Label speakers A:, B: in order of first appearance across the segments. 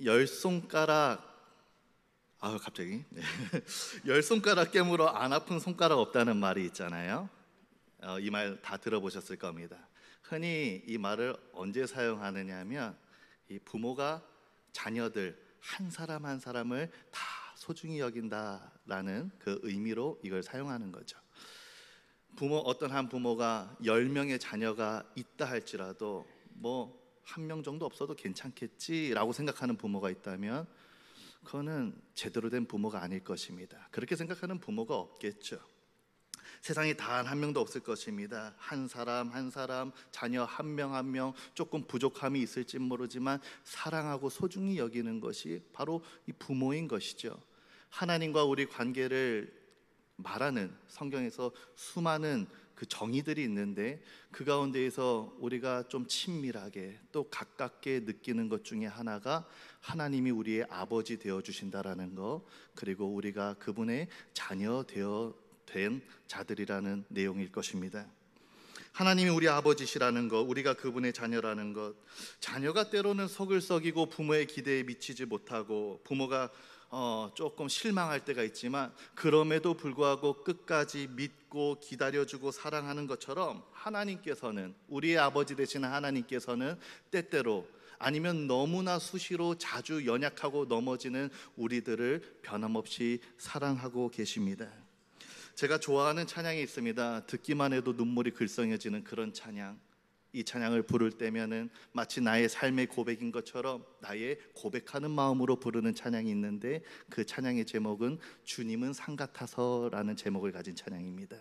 A: 열 손가락 갑자기 열 손가락 깨물어 안 아픈 손가락 없다는 말이 있잖아요. 이 말 다 들어보셨을 겁니다. 흔히 이 말을 언제 사용하느냐 하면 이 부모가 자녀들 한 사람 한 사람을 다 소중히 여긴다라는 그 의미로 이걸 사용하는 거죠. 어떤 한 부모가 10명의 자녀가 있다 할지라도 뭐 한 명 정도 없어도 괜찮겠지라고 생각하는 부모가 있다면 그거는 제대로 된 부모가 아닐 것입니다. 그렇게 생각하는 부모가 없겠죠. 세상에 단 한 명도 없을 것입니다. 한 사람 한 사람, 자녀 한 명 한 명 조금 부족함이 있을지 모르지만 사랑하고 소중히 여기는 것이 바로 이 부모인 것이죠. 하나님과 우리 관계를 말하는 성경에서 수많은 그 정의들이 있는데 그 가운데에서 우리가 좀 친밀하게 또 가깝게 느끼는 것 중에 하나가 하나님이 우리의 아버지 되어 주신다라는 것, 그리고 우리가 그분의 자녀 되어 된 자들이라는 내용일 것입니다. 하나님이 우리 아버지시라는 것, 우리가 그분의 자녀라는 것. 자녀가 때로는 속을 썩이고 부모의 기대에 미치지 못하고 부모가 조금 실망할 때가 있지만 그럼에도 불구하고 끝까지 믿고 기다려주고 사랑하는 것처럼 하나님께서는, 우리의 아버지 되시는 하나님께서는 때때로 아니면 너무나 수시로 자주 연약하고 넘어지는 우리들을 변함없이 사랑하고 계십니다. 제가 좋아하는 찬양이 있습니다. 듣기만 해도 눈물이 글썽여지는 그런 찬양. 이 찬양을 부를 때면은 마치 나의 삶의 고백인 것처럼 나의 고백하는 마음으로 부르는 찬양이 있는데 그 찬양의 제목은 주님은 산 같아서라는 제목을 가진 찬양입니다.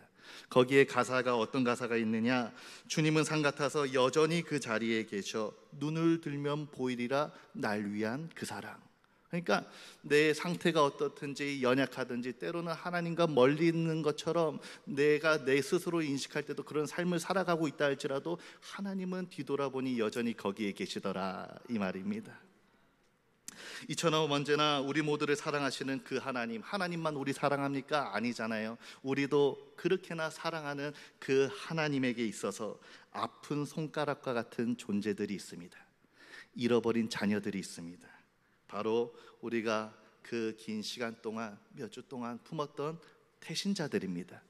A: 거기에 가사가 어떤 가사가 있느냐? 주님은 산 같아서 여전히 그 자리에 계셔 눈을 들면 보이리라 날 위한 그 사랑. 그러니까 내 상태가 어떻든지 연약하든지 때로는 하나님과 멀리 있는 것처럼 내가 내 스스로 인식할 때도 그런 삶을 살아가고 있다 할지라도 하나님은 뒤돌아보니 여전히 거기에 계시더라, 이 말입니다. 이처럼 언제나 우리 모두를 사랑하시는 그 하나님만 우리 사랑합니까? 아니잖아요. 우리도 그렇게나 사랑하는 그 하나님에게 있어서 아픈 손가락과 같은 존재들이 있습니다. 잃어버린 자녀들이 있습니다. 바로 우리가 그 긴 시간 동안, 몇 주 동안 품었던 태신자들입니다.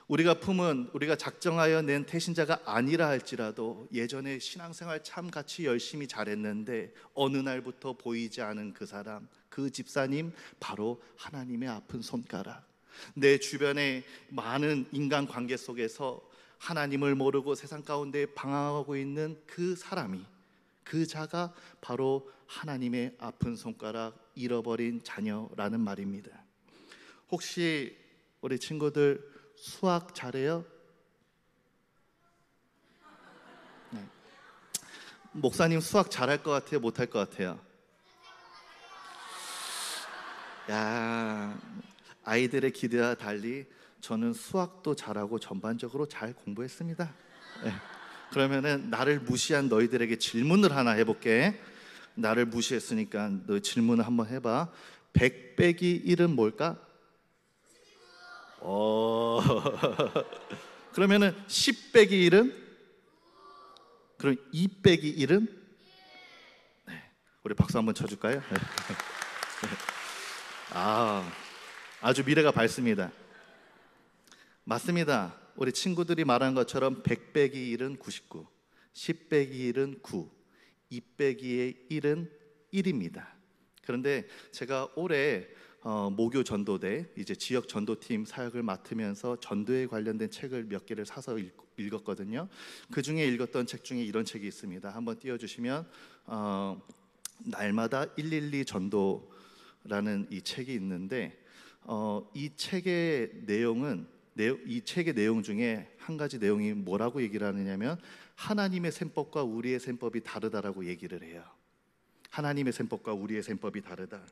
A: 우리가 작정하여 낸 태신자가 아니라 할지라도 예전에 신앙생활 참 같이 열심히 잘했는데 어느 날부터 보이지 않은 그 사람, 그 집사님, 바로 하나님의 아픈 손가락. 내 주변의 많은 인간관계 속에서 하나님을 모르고 세상 가운데 방황하고 있는 그 사람이, 그 자가 바로 하나님의 아픈 손가락, 잃어버린 자녀라는 말입니다. 혹시 우리 친구들 수학 잘해요? 네. 목사님 수학 잘할 것 같아요? 못할 것 같아요? 야, 아이들의 기대와 달리 저는 수학도 잘하고 전반적으로 잘 공부했습니다. 네. 그러면은 나를 무시한 너희들에게 질문을 하나 해볼게. 나를 무시했으니까 너 질문을 한번 해봐. 100 빼기 1은 뭘까? 그러면은 10 빼기 1은? 그럼 2 빼기 1은? 네. 우리 박수 한번 쳐줄까요? 네. 아주 미래가 밝습니다. 맞습니다. 우리 친구들이 말한 것처럼 100 빼기 1은 99, 10 빼기 1은 9, 2 빼기 1은 1입니다. 그런데 제가 올해 모교 전도대, 이제 지역 전도팀 사역을 맡으면서 전도에 관련된 책을 몇 개를 사서 읽었거든요. 그 중에 읽었던 책 중에 이런 책이 있습니다. 한번 띄워주시면 날마다 112 전도라는 이 책이 있는데 이 책의 내용 중에 한 가지 내용이 뭐라고 얘기를 하느냐면 하나님의 셈법과 우리의 셈법이 다르다라고 얘기를 해요. 하나님의 셈법과 우리의 셈법이 다르다.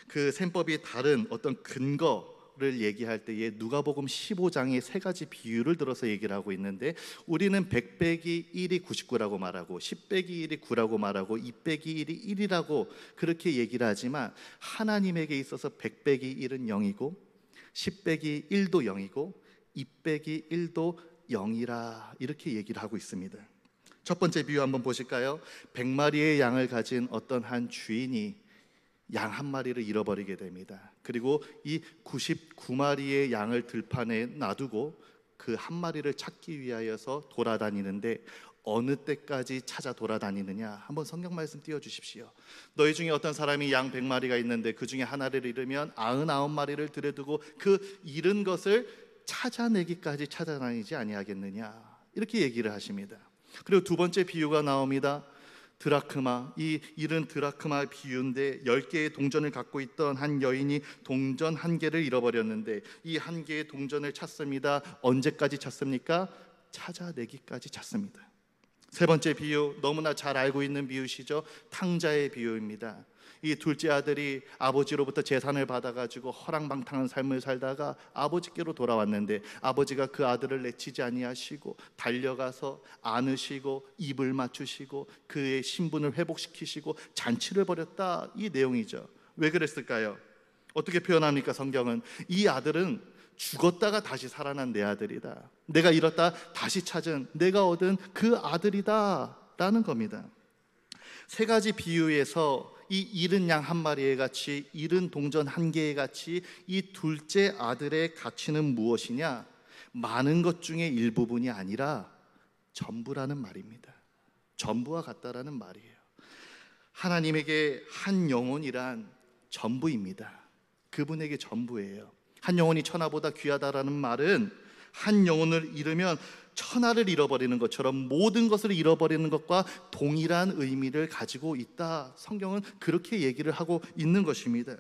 A: 그 셈법이 다른 어떤 근거를 얘기할 때에 누가복음 15장의 세 가지 비유를 들어서 얘기를 하고 있는데 우리는 100 빼기 1이 99라고 말하고 10 빼기 1이 9라고 말하고 2 빼기 1이 1이라고 그렇게 얘기를 하지만 하나님에게 있어서 100 빼기 1은 0이고 10 빼기 1도 0이고 2 빼기 1도 0이라 이렇게 얘기를 하고 있습니다. 첫 번째 비유 한번 보실까요? 100마리의 양을 가진 어떤 한 주인이 양 한 마리를 잃어버리게 됩니다. 그리고 이 99마리의 양을 들판에 놔두고 그 한 마리를 찾기 위하여서 돌아다니는데 어느 때까지 찾아 돌아다니느냐? 한번 성경 말씀 띄워주십시오. 너희 중에 어떤 사람이 양 100마리가 있는데 그 중에 하나를 잃으면 99마리를 들여두고 그 잃은 것을 찾아내기까지 찾아다니지 아니하겠느냐? 이렇게 얘기를 하십니다. 그리고 두 번째 비유가 나옵니다. 드라크마, 이 잃은 드라크마 비유인데 10개의 동전을 갖고 있던 한 여인이 동전 1개를 잃어버렸는데 이 1개의 동전을 찾습니다. 언제까지 찾습니까? 찾아내기까지 찾습니다. 세 번째 비유, 너무나 잘 알고 있는 비유시죠. 탕자의 비유입니다. 이 둘째 아들이 아버지로부터 재산을 받아가지고 허랑방탕한 삶을 살다가 아버지께로 돌아왔는데 아버지가 그 아들을 내치지 아니하시고 달려가서 안으시고 입을 맞추시고 그의 신분을 회복시키시고 잔치를 벌였다, 이 내용이죠. 왜 그랬을까요? 어떻게 표현합니까? 성경은 이 아들은 죽었다가 다시 살아난 내 아들이다, 내가 잃었다 다시 찾은 내가 얻은 그 아들이다 라는 겁니다. 세 가지 비유에서 이 잃은 양 1마리의 가치, 잃은 동전 1개의 가치, 이 둘째 아들의 가치는 무엇이냐? 많은 것 중에 일부분이 아니라 전부라는 말입니다. 전부와 같다라는 말이에요. 하나님에게 한 영혼이란 전부입니다. 그분에게 전부예요. 한 영혼이 천하보다 귀하다라는 말은 한 영혼을 잃으면 천하를 잃어버리는 것처럼 모든 것을 잃어버리는 것과 동일한 의미를 가지고 있다. 성경은 그렇게 얘기를 하고 있는 것입니다.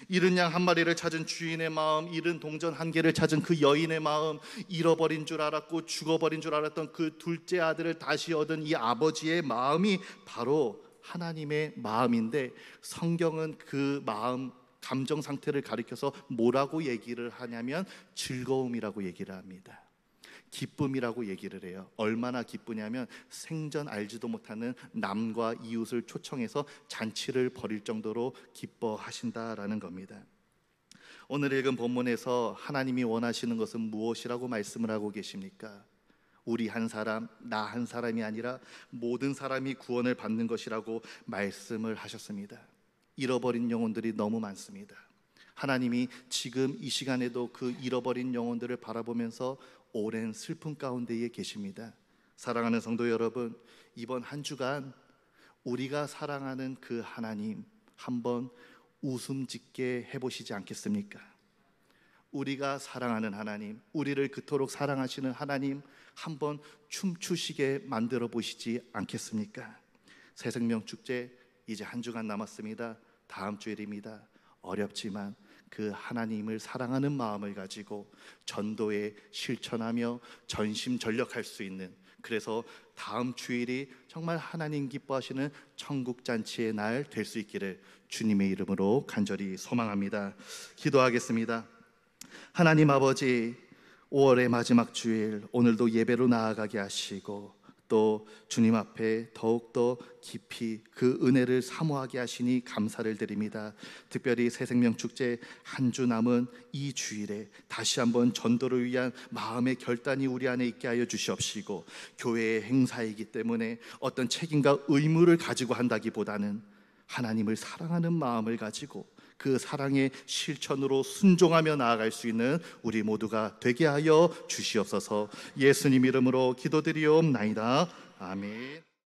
A: 잃은 양 1마리를 찾은 주인의 마음, 잃은 동전 1개를 찾은 그 여인의 마음, 잃어버린 줄 알았고 죽어버린 줄 알았던 그 둘째 아들을 다시 얻은 이 아버지의 마음이 바로 하나님의 마음인데, 성경은 그 마음, 감정 상태를 가리켜서 뭐라고 얘기를 하냐면 즐거움이라고 얘기를 합니다. 기쁨이라고 얘기를 해요. 얼마나 기쁘냐면 생전 알지도 못하는 남과 이웃을 초청해서 잔치를 벌일 정도로 기뻐하신다라는 겁니다. 오늘 읽은 본문에서 하나님이 원하시는 것은 무엇이라고 말씀을 하고 계십니까? 우리 한 사람, 나 한 사람이 아니라 모든 사람이 구원을 받는 것이라고 말씀을 하셨습니다. 잃어버린 영혼들이 너무 많습니다. 하나님이 지금 이 시간에도 그 잃어버린 영혼들을 바라보면서 오랜 슬픔 가운데에 계십니다. 사랑하는 성도 여러분, 이번 한 주간 우리가 사랑하는 그 하나님 한번 웃음 짓게 해보시지 않겠습니까? 우리가 사랑하는 하나님, 우리를 그토록 사랑하시는 하나님 한번 춤추시게 만들어 보시지 않겠습니까? 새생명축제 이제 한 주간 남았습니다. 다음 주일입니다. 어렵지만 그 하나님을 사랑하는 마음을 가지고 전도에 실천하며 전심전력할 수 있는, 그래서 다음 주일이 정말 하나님 기뻐하시는 천국잔치의 날 될 수 있기를 주님의 이름으로 간절히 소망합니다. 기도하겠습니다. 하나님 아버지, 5월의 마지막 주일 오늘도 예배로 나아가게 하시고 또 주님 앞에 더욱더 깊이 그 은혜를 사모하게 하시니 감사를 드립니다. 특별히 새생명축제 한 주 남은 이 주일에 다시 한번 전도를 위한 마음의 결단이 우리 안에 있게 하여 주시옵시고, 교회의 행사이기 때문에 어떤 책임과 의무를 가지고 한다기보다는 하나님을 사랑하는 마음을 가지고 그 사랑의 실천으로 순종하며 나아갈 수 있는 우리 모두가 되게 하여 주시옵소서. 예수님 이름으로 기도드리옵나이다. 아멘.